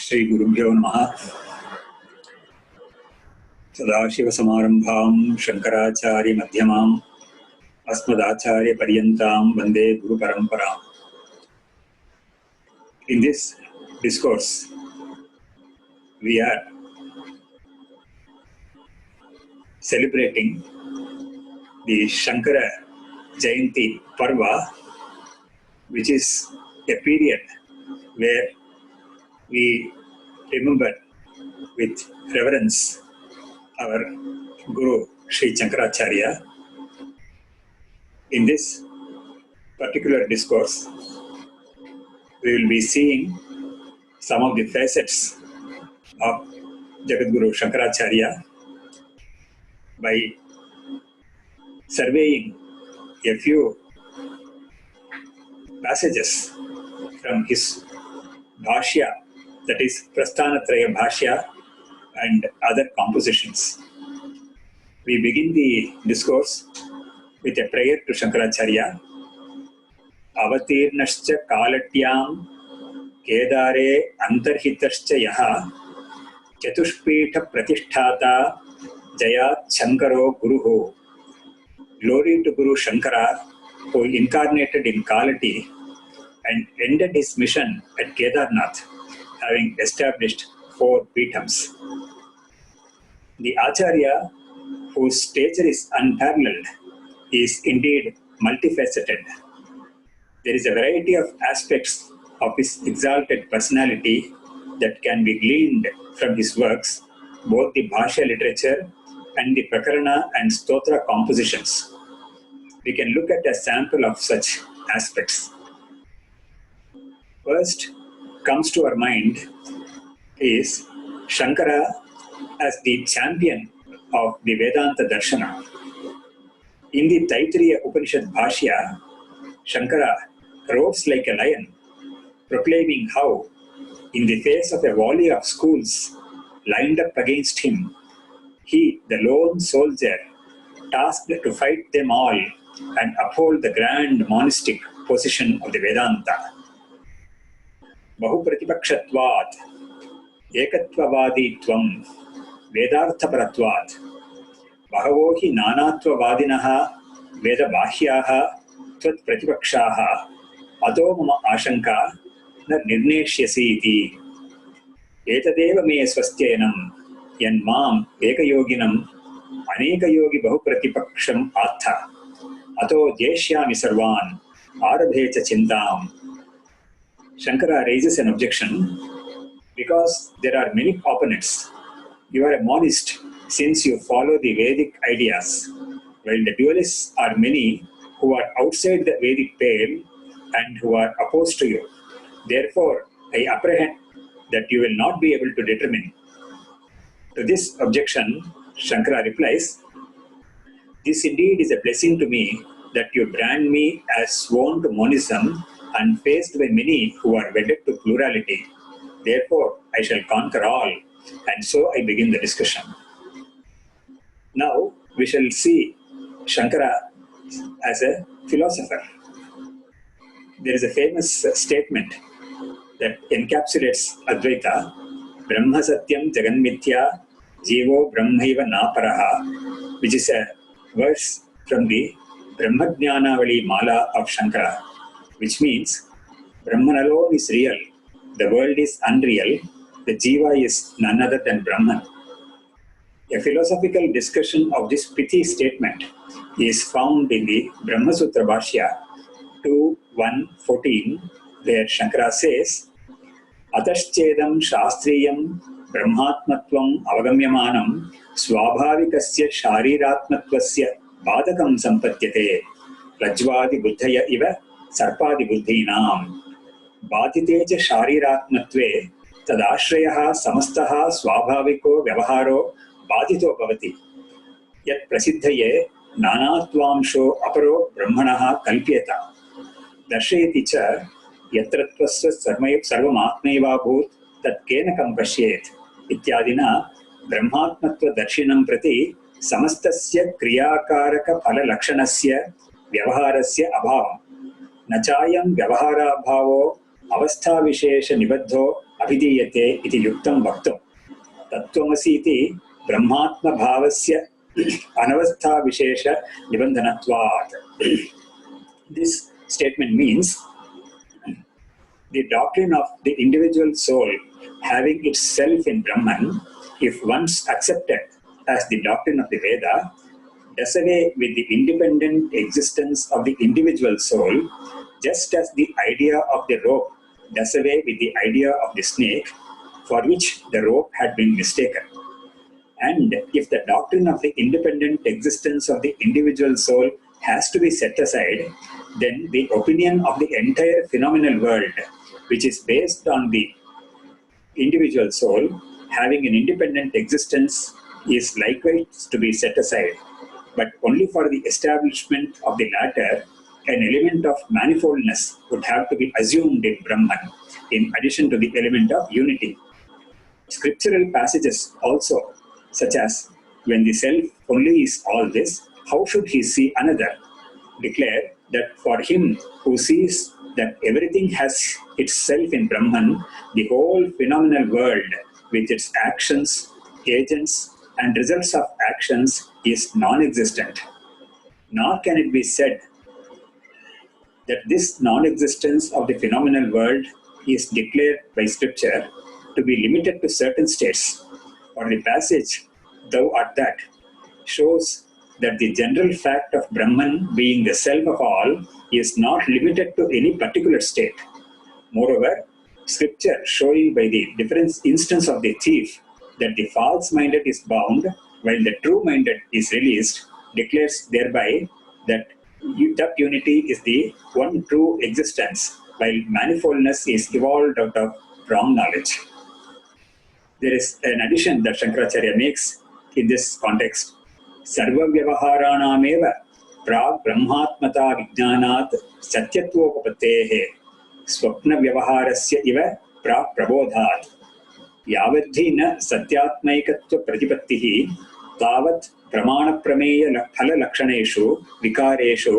श्री गुरुभ्यो नमः। सदाशिवसमारम्भां शंकराचार्य मध्यमाम् अस्मदाचार्य पर्यन्तां वन्दे गुरुपरम्पराम्. In this discourse, we are celebrating the Shankara Jayanti Parva, which is a period where we remember with reverence our Guru Sri Shankaracharya. In this particular discourse, we will be seeing some of the facets of Jagadguru Shankaracharya by surveying a few passages from his Bhashya, that is Prasthanatraya Bhashya, and other compositions. We begin the discourse with a prayer to Shankaracharya. Avatirnascha kalatyam kedare antarhitascha yaha chatushpita pratisthata jayat shankaro guruho. Glory to Guru Shankara, who incarnated in Kalati and ended his mission at Kedarnath, having established 4 Peethams. The Acharya, whose stature is unparalleled, is indeed multifaceted. There is a variety of aspects of his exalted personality that can be gleaned from his works, both the Bhashya literature and the Prakarana and Stotra compositions. We can look at a sample of such aspects. First comes to our mind is Shankara as the champion of the Vedanta Darshana. In the Taittiriya Upanishad Bhashya, Shankara roars like a lion, proclaiming how, in the face of a volley of schools lined up against him, he, the lone soldier, tasked to fight them all and uphold the grand monistic position of the Vedanta. Bahupratipakṣatvat, ekatvavaditvam, vedarthaparatvat, bahavo hi nanatvavadinaha vedabahyaha tvat pratipakshaha ato mama ashanka na nirneshyasi iti. Etadeva me swastyenam yan mam ekayoginam anekayogi bahupratipaksham atha ato jeshyami sarvan arabhecha chintam. Shankara raises an objection because there are many opponents. You are a monist since you follow the Vedic ideas, while the dualists are many who are outside the Vedic pale and who are opposed to you. Therefore, I apprehend that you will not be able to determine. To this objection, Shankara replies, "This indeed is a blessing to me that you brand me as sworn to monism and faced by many who are wedded to plurality. Therefore, I shall conquer all." And so I begin the discussion. Now, we shall see Shankara as a philosopher. There is a famous statement that encapsulates Advaita, Brahma Satyam Jaganmithya Jivo Brahmaiva Naparaha, which is a verse from the Brahmajnanavali Mala of Shankara, which means Brahman alone is real, the world is unreal, the Jiva is none other than Brahman. A philosophical discussion of this pithy statement is found in the Brahma Sutra Bhashya 2.1.14, where Shankara says, "Ataschedam shastriyam brahmatmatvam avagamyamanam swabhavikasya shariratmatvasya badakam sampatyate rajvadi buddhaya iva sarpadi buddhinam badite cha shariratmatve tadashrayaha samastaha swabhaviko vyavaharo badito bhavati yat prasiddhaye nanatvamsho aparo brahmanaha kalpyata darshayati cha yatratvasya sarvamatmaiva bhut tat kenakam pashyet ityadina brahmatmatva darshinam prati samastasya kriyakaraka phala lakshanasya vyavaharasya abhavam nachayam vyavahara bhavo avastha vishesha nibadho अभिधीयते इति युक्तं वक्तुं तत्त्वमसि इति ब्रह्मात्मभावस्य अनवस्थाविशेषनिबन्धनत्वात्. This statement means the doctrine of the individual soul having itself in Brahman, if once accepted as the doctrine of the Veda, does away with the independent existence of the individual soul, just as the idea of the rope does away with the idea of the snake, for which the rope had been mistaken. And if the doctrine of the independent existence of the individual soul has to be set aside, then the opinion of the entire phenomenal world, which is based on the individual soul having an independent existence, is likewise to be set aside. But only for the establishment of the latter, an element of manifoldness would have to be assumed in Brahman, in addition to the element of unity. Scriptural passages also, such as, when the self only is all this, how should he see another, declare that for him who sees that everything has itself in Brahman, the whole phenomenal world with its actions, agents, and results of actions is non-existent. Nor can it be said that this non-existence of the phenomenal world is declared by Scripture to be limited to certain states. For the passage, "Thou art that," shows that the general fact of Brahman being the self of all is not limited to any particular state. Moreover, Scripture showing by the different instance of the thief that the false-minded is bound while the true-minded is released, declares thereby that that unity is the one true existence, while manifoldness is evolved out of wrong knowledge. There is an addition that Shankaracharya makes in this context. Sarva vyavaharanameva prag brahmatmata vijnanat satyatvopapatehe swapna vyavaharasya iva prag prabodhat यावद्धि न सत्यात्मैकत्व प्रतिपत्तिः तावत् प्रमाणप्रमेय फललक्षणेषु विकारेषु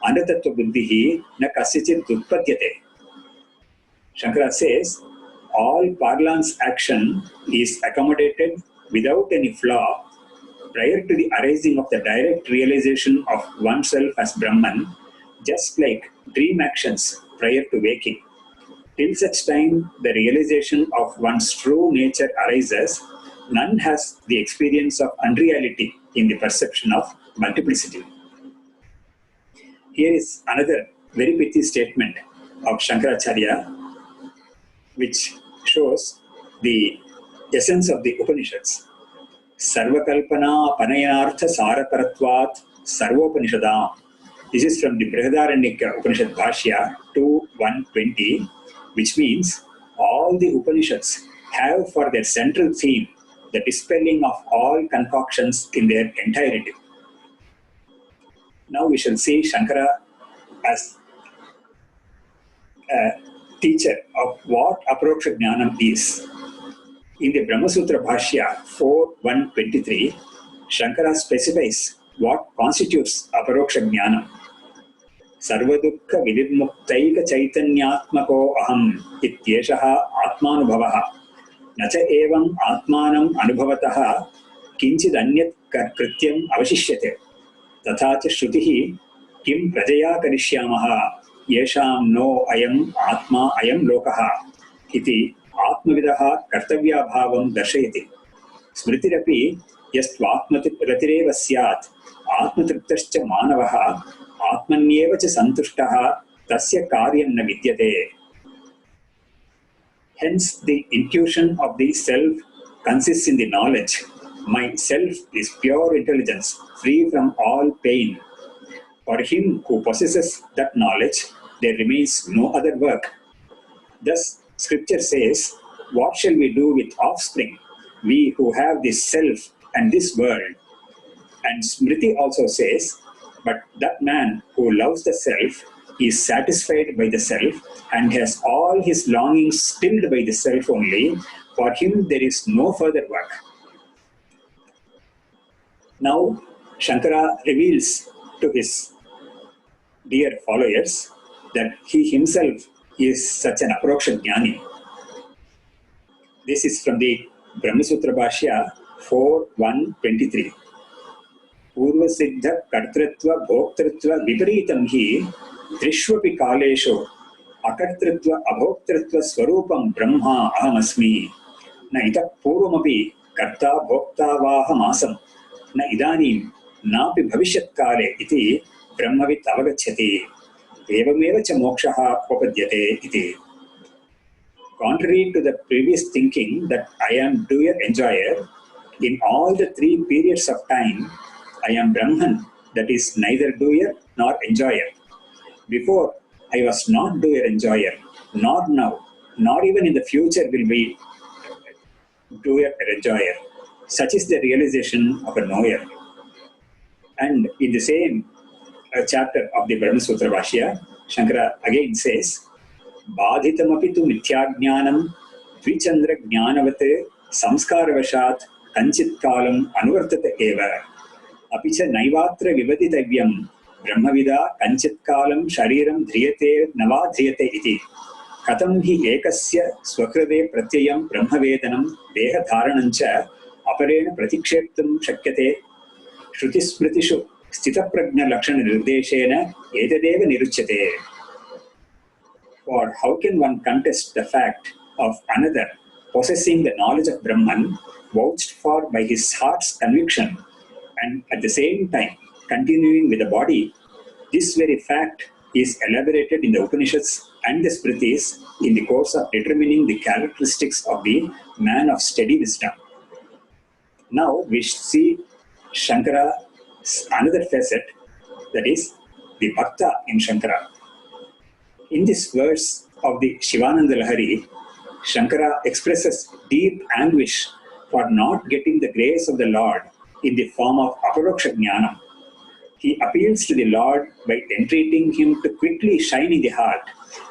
अनतत्वबुद्धिः न कस्यचित् उत्पद्यते. Shankara says, all parlance action is accommodated without any flaw prior to the arising of the direct realization of oneself as Brahman, just like dream actions prior to waking. Till such time the realization of one's true nature arises, none has the experience of unreality in the perception of multiplicity. Here is another very pithy statement of Shankaracharya, which shows the essence of the Upanishads. Sarvakalpana Panayanartha Saraparatvat Sarvopanishadam. This is from the Brihadaranyaka Upanishad Bhashya 2.1.20, which means all the Upanishads have for their central theme the dispelling of all concoctions in their entirety. Now we shall see Shankara as a teacher of what Aproksha Jnanam is. In the Brahma Sutra Bhashya 4.1.23, Shankara specifies what constitutes Aproksha Jnanam. सर्वदुःख विनिर्मुक्तैक चैतन्यात्मको अहम् इत्येषः आत्मानुभवः न च एवम् आत्मानम् अनुभवतः किञ्चिदन्यत् कृत्यम् अवशिष्यते तथा च श्रुतिः किं प्रजया करिष्यामः येषां नो अयम् आत्मा अयं लोकः इति आत्मविदः कर्तव्याभावं दर्शयति. स्मृतिरपि यस्त्वात्मरतिरेव स्यात् आत्मतृप्तश्च मानवः आत्मन्येव च सन्तुष्टः तस्य कार्यं न विद्यते. Hence, the intuition of the self consists in the knowledge. My self is pure intelligence, free from all pain. For him who possesses that knowledge, there remains no other work. Thus, Scripture says, what shall we do with offspring, we who have this self and this world? And Smriti also says, but that man who loves the self is satisfied by the self and has all his longings stilled by the self only. For him there is no further work. Now Shankara reveals to his dear followers that he himself is such an Aproksha Jnani. This is from the Brahmasutra Bhashya 4.1.23. Purvasiddha kartritva bhoktritva viparitam hi trishvapi kalesho akartritva abhoktritva swarupam brahma ahamasmi na ita purvamapi karta bhokta vahamasam na idanim napi bhavishyat kale iti brahmavit avagachyati evameva cha mokshaha upadyate iti. Contrary to the previous thinking that I am doer enjoyer, in all the three periods of time, I am Brahman, that is neither doer nor enjoyer. Before, I was not doer enjoyer, nor now, nor even in the future will be doer enjoyer. Such is the realization of a knower. And in the same chapter of the Brahmasutra Bhashya, Shankara again says, Badhitamapi tu mithyajnanam dvichandra jnanavat samskaravashat kanchit kalam anuvartata eva apicha naivatra vivaditavyam brahmavida kanchit kalam shariram dhriyate nava dhriyate iti katam hi ekasya swakrade pratyayam brahmavedanam deha dharanancha aparena pratiksheptum shakyate shrutismritishu stitaprajna lakshana nirdeshena etadeva niruchyate. For how can one contest the fact of another possessing the knowledge of Brahman vouched for by his heart's conviction and at the same time continuing with the body? This very fact is elaborated in the Upanishads and the Smritis in the course of determining the characteristics of the man of steady wisdom. Now we see Shankara's another facet, that is the Bhakta in Shankara. In this verse of the Shivananda Lahari, Shankara expresses deep anguish for not getting the grace of the Lord in the form of Aparoksha Jnana. He appeals to the Lord by entreating him to quickly shine in the heart,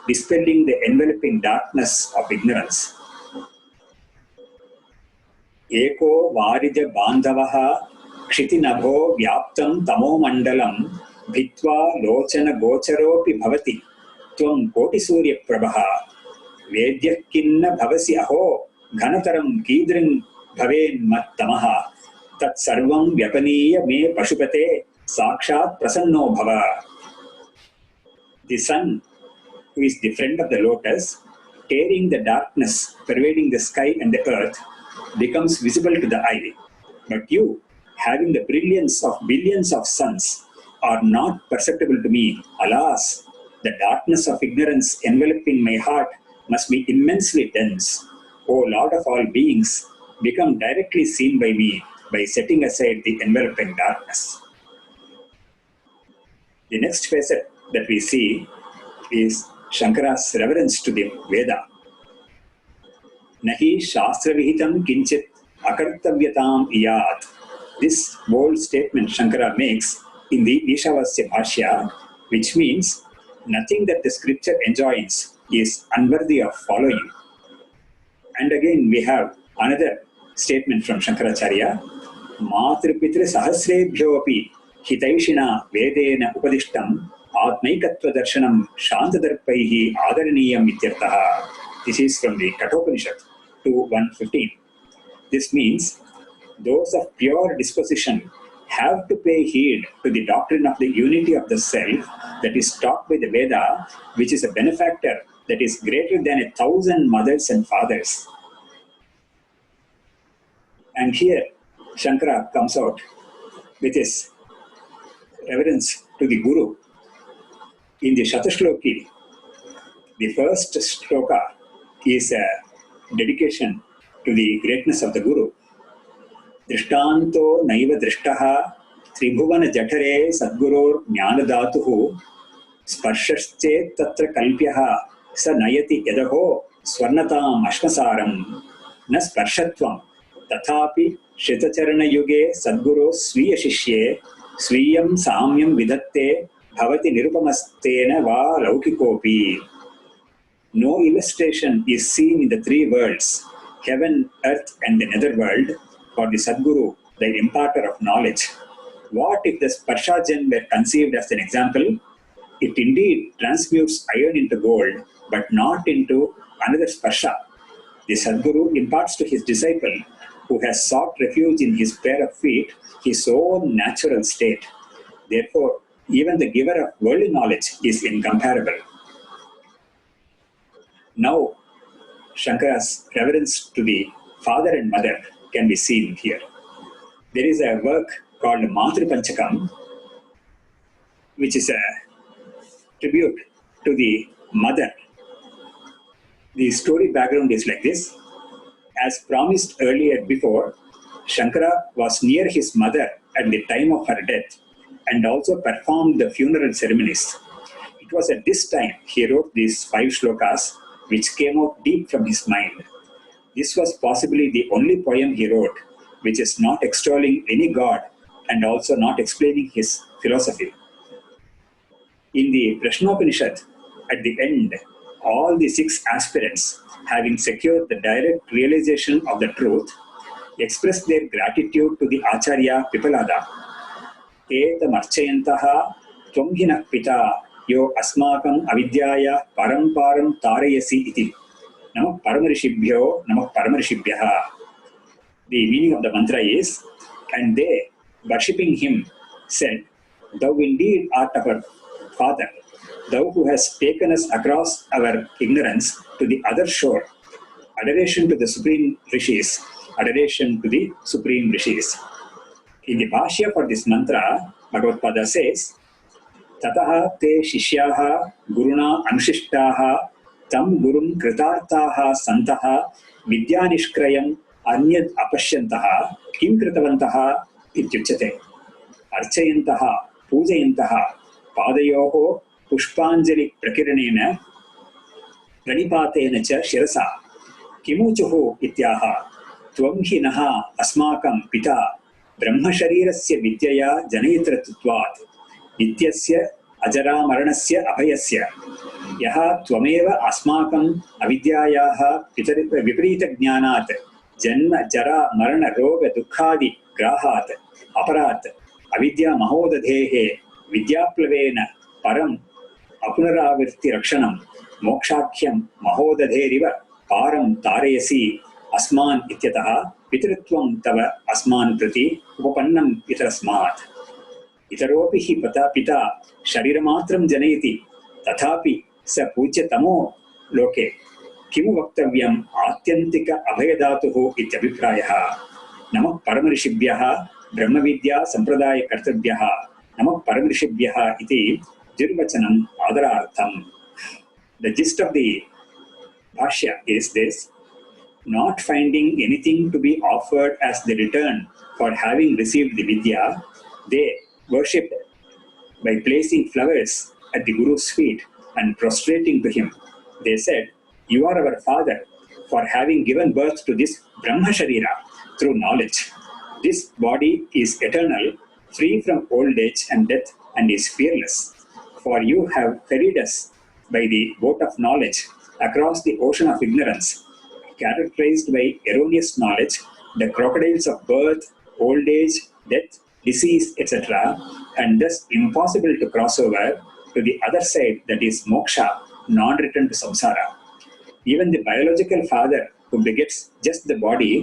dispelling the enveloping darkness of ignorance. Eko varija bandhavaha kshitinabho vyaptam tamo mandalam bhitva lochana gocharopi bhavati Tvam koti surya prabaha vedyah kinna bhavasi aho ghanataram kidring bhaven mat tamaha tat sarvam vyapaniya me pashupate sakshat prasanno bhava. The sun, who is the friend of the lotus, tearing the darkness pervading the sky and the earth, becomes visible to the eye. But you, having the brilliance of billions of suns, are not perceptible to me. Alas! The darkness of ignorance enveloping my heart must be immensely dense. O Lord of all beings, become directly seen by me by setting aside the enveloping darkness. The next facet that we see is Shankara's reverence to the Veda. Nahi Shastra Vihitam Kinchit Akartavyatam Iyat. This bold statement Shankara makes in the Ishavasya Bhashya, which means nothing that the scripture enjoins is unworthy of following. And again we have another statement from Shankaracharya. Matripitra sahasrebhyo api hitaishina vedena upadishtam atmaikatva darshanam shantadarpaihi adaraniyam ityartaha. This is from the Kathopanishad 2.1.15. This means those of pure disposition have to pay heed to the doctrine of the unity of the self that is taught by the Veda, which is a benefactor that is greater than 1,000 mothers and fathers. And here Shankara comes out with his reverence to the Guru. In the Shatashloki, the first shloka is a dedication to the greatness of the Guru. Drishtanto naiva drishtaha tribhuvana jatare sadgurur jnanadatuhu sparshaschet tatra kalpyaha sa nayati yadaho swarnatam ashmasaram na sparshatvam tathapi shetacharana yuge sadguru sviya shishye sviyam samyam vidatte bhavati nirupamasthena va laukikopi. No illustration is seen in the three worlds, heaven, earth and the netherworld, for the Sadguru, the imparter of knowledge. What if the Sparshajan were conceived as an example? It indeed transmutes iron into gold, but not into another Sparsha. The Sadguru imparts to his disciple, who has sought refuge in his pair of feet, his own natural state. Therefore, even the giver of worldly knowledge is incomparable. Now, Shankara's reverence to the father and mother can be seen here. There is a work called Matru Panchakam, which is a tribute to the mother. The story background is like this. As promised earlier before, Shankara was near his mother at the time of her death and also performed the funeral ceremonies. It was at this time he wrote these 5 shlokas, which came out deep from his mind. This was possibly the only poem he wrote which is not extolling any god and also not explaining his philosophy. In the Prashnopanishad, at the end, all the 6 aspirants, having secured the direct realization of the truth, expressed their gratitude to the Acharya Pipalada. Etam archayantaha tvam hinah pita yo asmakam avidyaya paramparam tarayasi iti. Namak paramarishibhyo, namak paramarishibhyaha. The meaning of the mantra is, and they, worshipping him, said, "Thou indeed art our Father, thou who hast taken us across our ignorance to the other shore." Adoration to the Supreme Rishis. Adoration to the Supreme Rishis. In the Bhashya for this mantra, Bhagavad Pada says, "Tataha te shishyaha guruna anshishtaha tam gurum kritartaha santaha vidyanishkrayam anyad apashyantaha kim kritavantaha ityuchyate. Archayantaha pujayantaha padayoho pushpanjali prakiranena pranipatena cha shirasa kimuchuhu ityaha tvam hi naha asmakam pita brahmasharirasya vidyaya janayitratutvat nityasya ajara maranasya abhayasya yaha tvameva asmakam avidyayaha viparita jnanat janma jara marana roga dukhadi grahat aparat avidya mahodadhehe vidyaplavena param apunaravirti rakshanam mokshakhyam mahodadheriva param tarayasi asman ityataha pitritvam tava asman prati upapannam itarasmat. Itaropi hi pita shariramatram janayati tathapi sa pujyatamo loke kimu vaktavyam atyantika abhayadatuhu ityabhiprayaha. Namak paramarishibhyaha brahmavidya sampradaya kartabhyaha namak paramarishibhyaha iti dirvachanam adarartham. The gist of the Bhashya is this: not finding anything to be offered as the return for having received the Vidya, they worshipped by placing flowers at the Guru's feet and prostrating to him. They said, "You are our father for having given birth to this Brahma Sharira through knowledge. This body is eternal, free from old age and death, and is fearless. For you have ferried us by the boat of knowledge across the ocean of ignorance, characterized by erroneous knowledge, the crocodiles of birth, old age, death, disease, etc., and thus impossible to cross over to the other side, that is moksha, non-return to samsara. Even the biological father who begets just the body,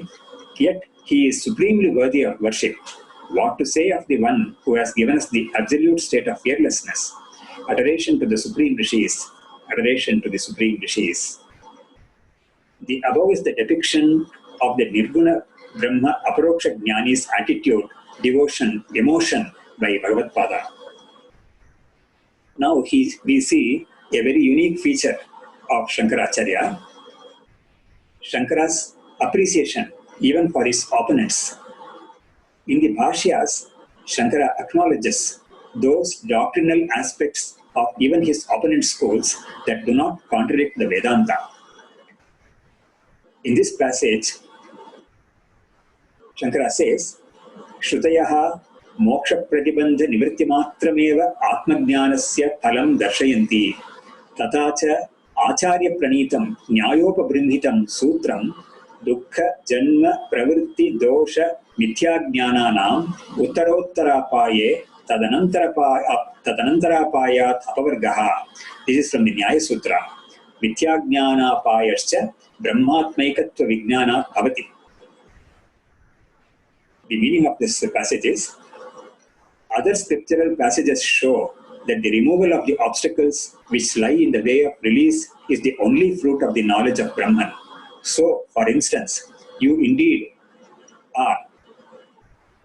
yet he is supremely worthy of worship. What to say of the one who has given us the absolute state of fearlessness? Adoration to the Supreme Rishis. Adoration to the Supreme Rishis." The above is the depiction of the Nirguna Brahma Aparoksha Jnani's attitude, devotion, emotion by Bhagavad Pada. Now we see a very unique feature of Shankaracharya, Shankara's appreciation even for his opponents. In the Bhashyas, Shankara acknowledges those doctrinal aspects of even his opponent schools that do not contradict the Vedanta. In this passage, Shankara says, "Shrutayaha moksha pratibandha nivrittimatrameva atmajnanasya phalam darshayanti tatacha acharya pranitam nyayopabrinhitam sutram dukkha janma pravritti dosha mithyajnananam uttarottarapāye tadanantarapāyat apavargaha." This is from the Nyaya Sutra. मिथ्याज्ञानापायश्च ब्रह्मात्मैकत्वविज्ञानात् भवति. The meaning of this passage is, other scriptural passages show that the removal of the obstacles which lie in the way of release is the only fruit of the knowledge of Brahman. So, for instance, you indeed are.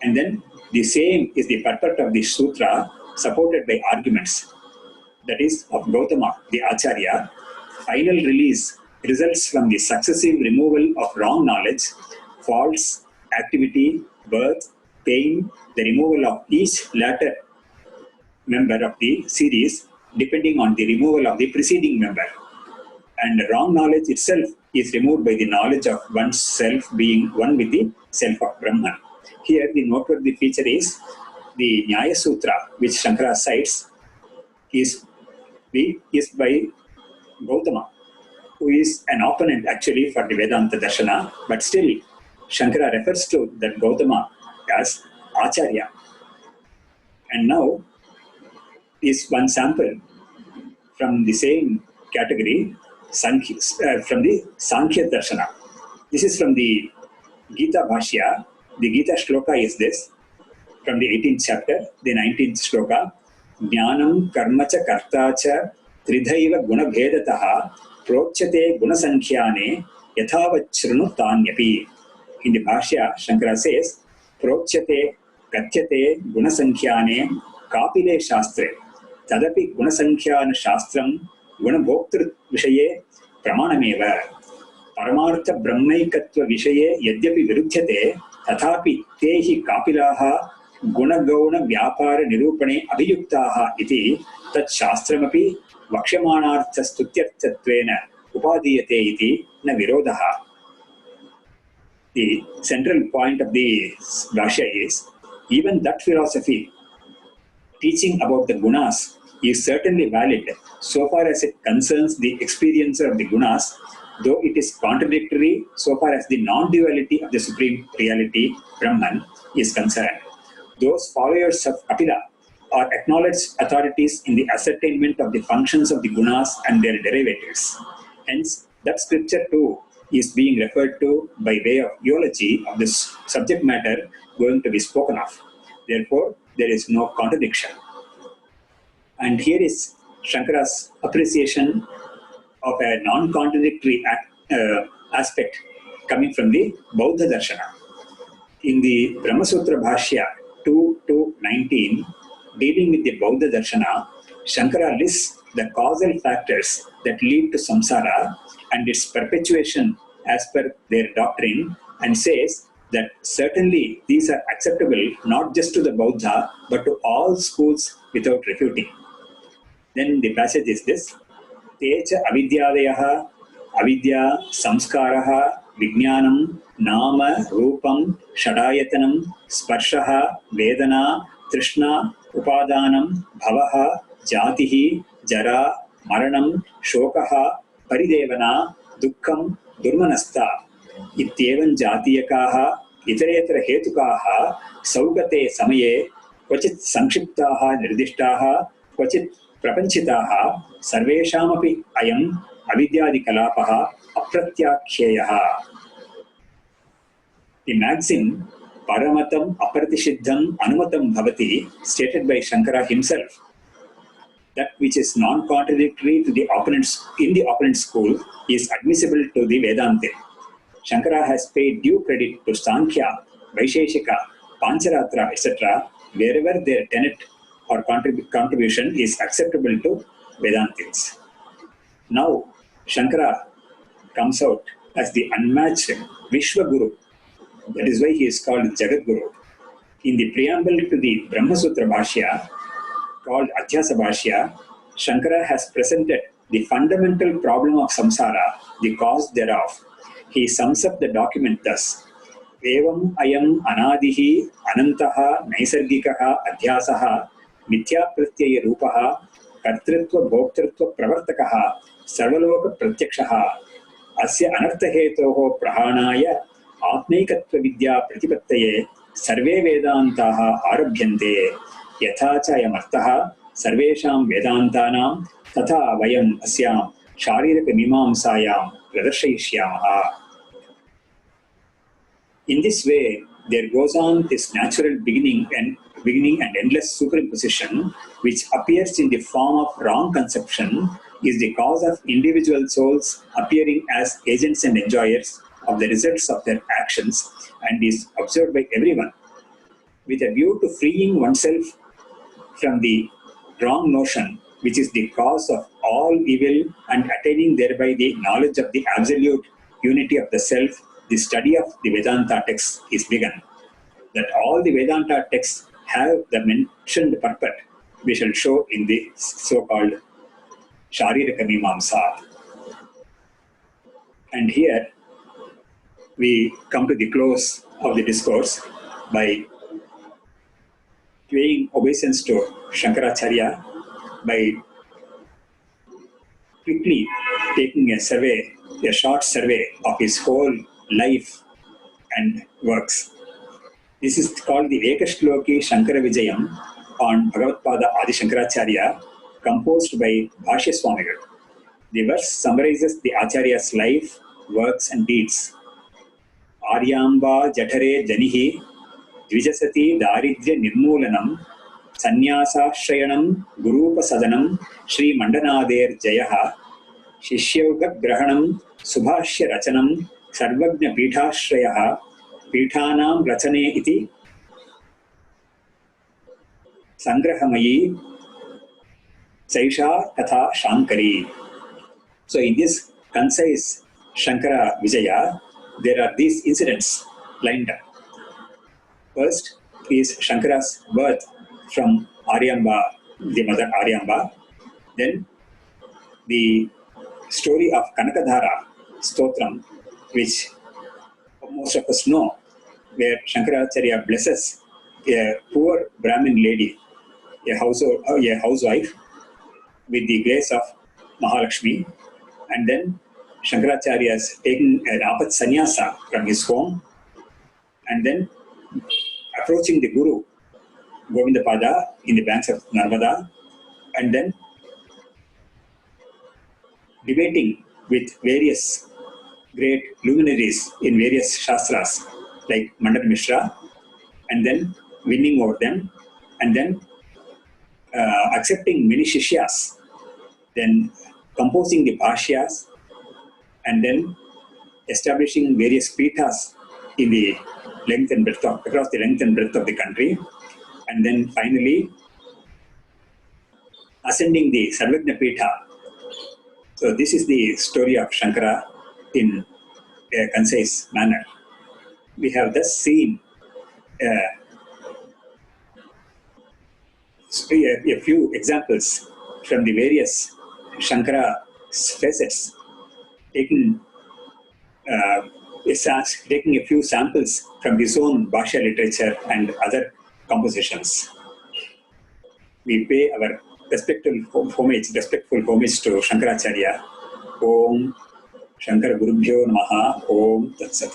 And then the same is the purport of the sutra supported by arguments. That is, of Gautama, the Acharya. Final release results from the successive removal of wrong knowledge, false activity, birth, pain, the removal of each latter member of the series depending on the removal of the preceding member. And wrong knowledge itself is removed by the knowledge of one's self being one with the self of Brahman. Here the noteworthy feature is the Nyaya Sutra, which Shankara cites, is by Gautama, who is an opponent actually for the Vedanta Darshana, but still Shankara refers to that Gautama as Acharya. And now is one sample from the same category, from the Sankhya Darshana. This is from the Gita Bhashya. The Gita shloka is this, from the 18th chapter, the 19th shloka. Jnanam karma cha karta cha tridhaiva guna bhedataha prochyate guna sankhyane yathavachrunu tanyapi. In the Bhashya, Shankara says, prochyate katyate guna sankhyane kapile shastre tadapi guna sankhyana shastram guna bhoktr vishaye pramanameva paramartha brahmaikatva vishaye yadyapi virudhyate तथापि ते हि कापिलाः गुणगौण व्यापार निरूपणे अभियुक्ताः इति तत् शास्त्रमपि वक्ष्यमाणार्थस्तुत्यर्थत्वेन उपादीयते इति न विरोधः. The central point of the Bhashya is, even that philosophy teaching about the gunas is certainly valid so far as it concerns the experiencer of the gunas, though it is contradictory so far as the non-duality of the supreme reality, Brahman, is concerned. Those followers of Kapila are acknowledged authorities in the ascertainment of the functions of the gunas and their derivatives. Hence, that scripture too is being referred to by way of eulogy of this subject matter going to be spoken of. Therefore, there is no contradiction. And here is Shankara's appreciation of a non-contradictory aspect coming from the Bauddha Darshana. In the Brahma Sutra Bhashya 2-19, dealing with the Bauddha Darshana, Shankara lists the causal factors that lead to samsara and its perpetuation as per their doctrine, and says that certainly these are acceptable not just to the Bauddha but to all schools without refuting. Then the passage is this: Techa avidyadayaha avidya samskaraha vijnanam nama rupam shadayatanam sparshaha vedana trishna upadanam bhavaha jatihi jara maranam shokaha paridevana dukkham durmanasta ityevan jatiyakaha iteretara hetukaha saugate samaye क्वचित् संक्षिप्ताः निर्दिष्टाः क्वचित् प्रपञ्चिताः सर्वेषामपि अयम् अविद्यादिकलापः अप्रत्याख्येयः. The maxim paramatam aprati시ddham anumatam bhavati, stated by Shankara himself, that which is non-contradictory to the opponents in the opponent school is admissible to the Vedanta. Shankara has paid due credit to Sankhya, Vaisheshika, Pancharatra, etc., wherever their tenet or contribution is acceptable to Vedantins. Now, Shankara comes out as the unmatched Vishwaguru. That is why he is called Jagadguru. In the preamble to the Brahma Sutra Bhashya, called Adhyasa Bhashya, Shankara has presented the fundamental problem of samsara, the cause thereof. He sums up the document thus: Evam ayam anadihi anantaha naisargikaha adhyasaha mithya pratyaya rupaha kartritva bhoktritva pravartakaha sarvaloka pratyakshaha asya anarthahetoho prahanaya atmaikatva vidya pratipattaye sarve vedantaha arabhyante yatha cha ayam arthaha sarvesham vedantanam तथा वयम् अस्यां शारीरकमीमांसायां प्रदर्शयिष्यामः. In this way, there goes on this natural beginning and endless superimposition, which appears in the form of wrong conception, is the cause of individual souls appearing as agents and enjoyers of the results of their actions, and is observed by everyone. With a view to freeing oneself from the wrong notion, which is the cause of all evil, and attaining thereby the knowledge of the absolute unity of the self, the study of the Vedanta texts is begun. That all the Vedanta texts have the mentioned purport, we shall show in the so-called Sharirika Mimamsa. And here we come to the close of the discourse by paying obeisance to Shankaracharya, by quickly taking a short survey of his whole life and works. This is called the Ekashloki Shankara Vijayam on Bhagavatpada Adi Shankaracharya, composed by Bhashya Swamigal. The verse summarizes the Acharya's life, works and deeds. Aryamba Jatare Janihi Dvijasati Daridya Nirmulanam Sanyasa Shrayanam Gurupa Sadanam Sri Mandanader Jayaha Shishyoga Grahanam Subhashya Rachanam Sarvagna Peethashrayaha Peethanam Rachane iti Sangrahamayi Saisha Katha Shankari. So in this concise Shankara Vijaya, there are these incidents lined up. First is Shankara's birth from Aryamba, the mother Aryamba. Then the story of Kanakadhara Stotram, which most of us know, where Shankaracharya blesses a poor Brahmin lady, a housewife, with the grace of Mahalakshmi. And then Shankaracharya is taking an apat sannyasa from his home, and then approaching the Guru, Govindapada, in the banks of Narmada, and then debating with various great luminaries in various shastras, like Mandana Mishra, and then winning over them, and then accepting many shishyas, then composing the bhashyas, and then establishing various pithas in the length and breadth of, across the length and breadth of the country, and then finally ascending the Sarvagna Pitha. So this is the story of Shankara in a concise manner. We have thus seen a few examples from the various Shankara facets, taking a few samples from his own Bhashya literature and other compositions. We pay our respectful homage to Shankaracharya. Om Shankara Gurubhyo Namaha. Om Tat Sat.